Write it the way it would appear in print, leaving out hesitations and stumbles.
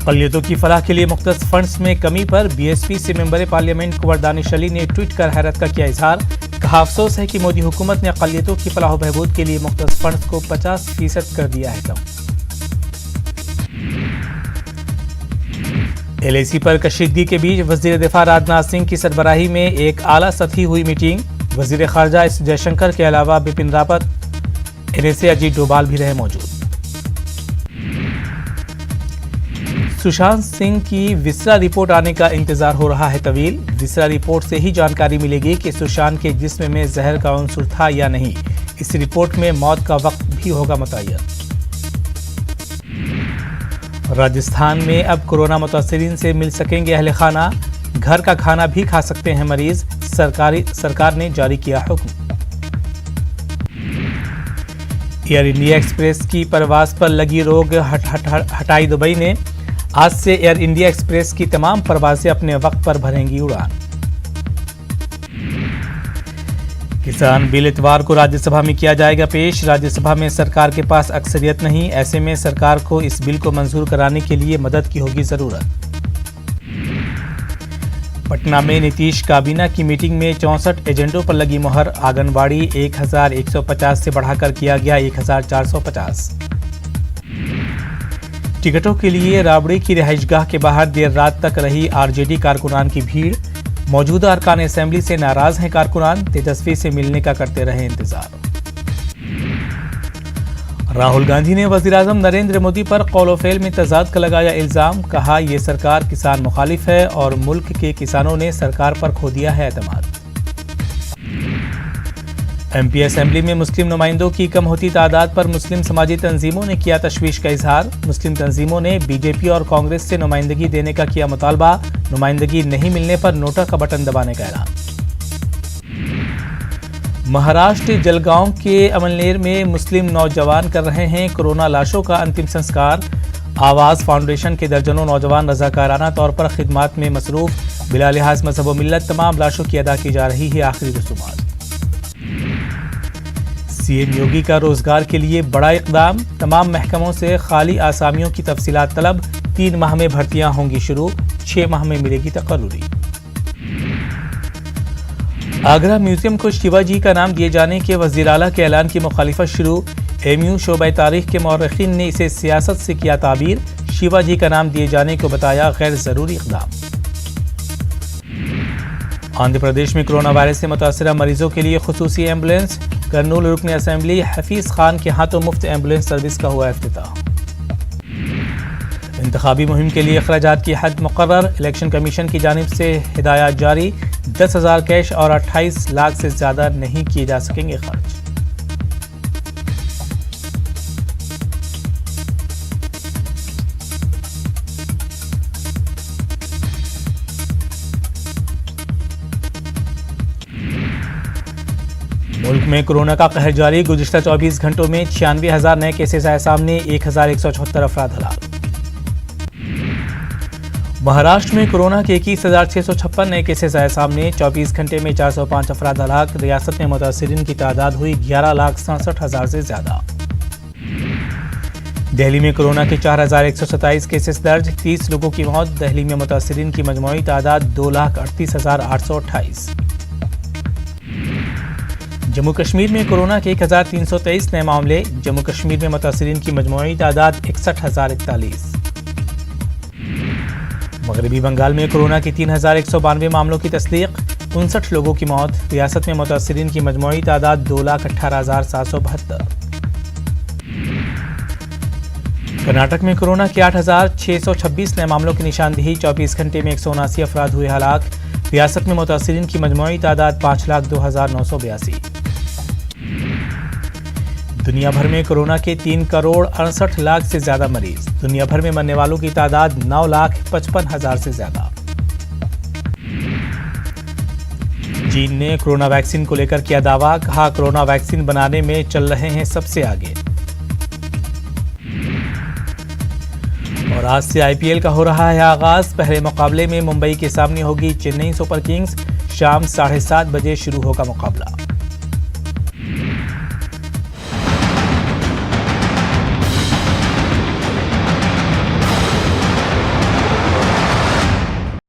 अक़लियतों की फलाह के लिए मुख्तस फंड्स में कमी पर बीएसपी से मेंबर पार्लियामेंट कुंवर दानिश अली ने ट्वीट कर हैरत का किया इजहार। कहा, अफसोस है कि मोदी हुकूमत ने अक़लियतों की फलाह बहबूद के लिए मुख्तस फंड्स को 50% कर दिया है कम। एलएसी पर कशीदगी के बीच वज़ीर दिफा राजनाथ सिंह की सरबराही में एक आला सतही हुई मीटिंग। वज़ीर खारजा एस जयशंकर के अलावा बिपिन रावत, एनएसए अजीत डोभाल भी रहे मौजूद। सुशांत सिंह की विसरा रिपोर्ट आने का इंतजार हो रहा है तवील। विसरा रिपोर्ट से ही जानकारी मिलेगी कि सुशांत के जिस्म में जहर का अंसुर था या नहीं। इस रिपोर्ट में मौत का वक्त भी होगा मुतय्यन। राजस्थान में अब कोरोना मुतासिरीन से मिल सकेंगे अहले खाना। घर का खाना भी खा सकते हैं मरीज। सरकार ने जारी किया हुक्म। एयर इंडिया एक्सप्रेस की परवाज पर लगी रोक हटाई दुबई ने। आज से एयर इंडिया एक्सप्रेस की तमाम परवाजें अपने वक्त पर भरेंगी उड़ान। किसान बिल इतवार को राज्यसभा में किया जाएगा पेश। राज्यसभा में सरकार के पास अक्सरियत नहीं, ऐसे में सरकार को इस बिल को मंजूर कराने के लिए मदद की होगी जरूरत। पटना में नीतीश काबीना की मीटिंग में 64 एजेंडों पर लगी मुहर। आंगनबाड़ी 1150 से बढ़ाकर किया गया 1450। टिकटों के लिए राबड़ी की रिहाइशगाह के बाहर देर रात तक रही आरजेडी कारकुनान की भीड़। मौजूदा अरकान असेंबली से नाराज हैं कारकुनान, तेजस्वी से मिलने का करते रहे इंतजार। राहुल गांधी ने वज़ीर-ए-आज़म नरेंद्र मोदी पर कौल-ओ-फ़ेल में तज़ाद का लगाया इल्जाम। कहा, ये सरकार किसान मुखालिफ है और मुल्क के किसानों ने सरकार पर खो दिया है एतमाद। एमपी असेंबली में मुस्लिम नुमाइंदों की कम होती तादाद पर मुस्लिम समाजी तंजीमों ने किया तशवीश का इजहार। मुस्लिम तंजीमों ने बीजेपी और कांग्रेस से नुमाइंदगी देने का किया मुतालबा। नुमाइंदगी नहीं मिलने पर नोटा का बटन दबाने का ऐलान। महाराष्ट्र जलगांव के अमलनेर में मुस्लिम नौजवान कर रहे हैं कोरोना लाशों का अंतिम संस्कार। आवाज़ फाउंडेशन के दर्जनों नौजवान रजाकाराना तौर पर खिदमात में मसरूफ। बिला लिहाज मजहब व मिल्लत तमाम लाशों की अदा की जा रही है आखिरी रसूमात। सीएम योगी का रोजगार के लिए बड़ा इकदाम। तमाम महकमों से खाली आसामियों की तफसीलात तलब। 3 माह में भर्तियां होंगी शुरू, 6 माह में मिलेगी तकर्रुरी। आगरा म्यूजियम को शिवाजी का नाम दिए जाने के वज़ीर आला के ऐलान की मुखालिफत शुरू। एमयू शोबे तारीख के मौरखीन ने इसे सियासत से किया ताबीर। शिवाजी का नाम दिए जाने को बताया गैर जरूरी इकदाम। आंध्र प्रदेश में कोरोना वायरस से मुतासरा मरीजों के लिए खुसूसी एम्बुलेंस। कर्नूल रुकन असेंबली हफीज खान के हाथों मुफ्त एम्बुलेंस सर्विस का हुआ इफ्तिताह। इंतखाबी मुहिम के लिए अखराजात की हद मुकर्रर। इलेक्शन कमीशन की जानिब से हिदायत जारी। 10,000 कैश और 28 लाख से ज्यादा नहीं किए जा सकेंगे खर्च। मुल्क में कोरोना का कहर जारी। गुज़िश्ता 24 घंटों में 96,000 नए केसेस आए सामने। 1,174 अफराद हलाक। महाराष्ट्र में कोरोना के 21,656 नए केसेस आए सामने। 24 घंटे में 405 अफराद हलाक। रियासत में मुतासिरीन की तादाद हुई 11,67,000 से ज्यादा। दिल्ली में कोरोना के 4,127 केसेस दर्ज। 30 लोगों की मौत। दिल्ली में मुतासिरीन की मजमूई तादाद 2,38,828। जम्मू कश्मीर में कोरोना के 1,323 नए मामले। जम्मू कश्मीर में मुतासिरीन की मजमूई तादाद 61,041। मगरबी बंगाल में कोरोना के 3,192 मामलों की तस्दीक। 59 लोगों की मौत। रियासत में मुतासिरीन की मजमूई तादाद 2,18,772। कर्नाटक में कोरोना के 8,626 नए मामलों की निशानदेही। 24 घंटे में 179 अफराद हुए हलाक। रियासत में मुतासिरीन की मजमूई तादाद 5,02,982। दुनिया भर में कोरोना के 3 करोड़ 68 लाख से ज्यादा मरीज। दुनिया भर में मरने वालों की तादाद 9,55,000 से ज्यादा। चीन ने कोरोना वैक्सीन को लेकर किया दावा। कहा, कोरोना वैक्सीन बनाने में चल रहे हैं सबसे आगे। और आज से आईपीएल का हो रहा है आगाज। पहले मुकाबले में मुंबई के सामने होगी चेन्नई सुपर किंग्स। शाम 7:30 बजे शुरू होगा मुकाबला।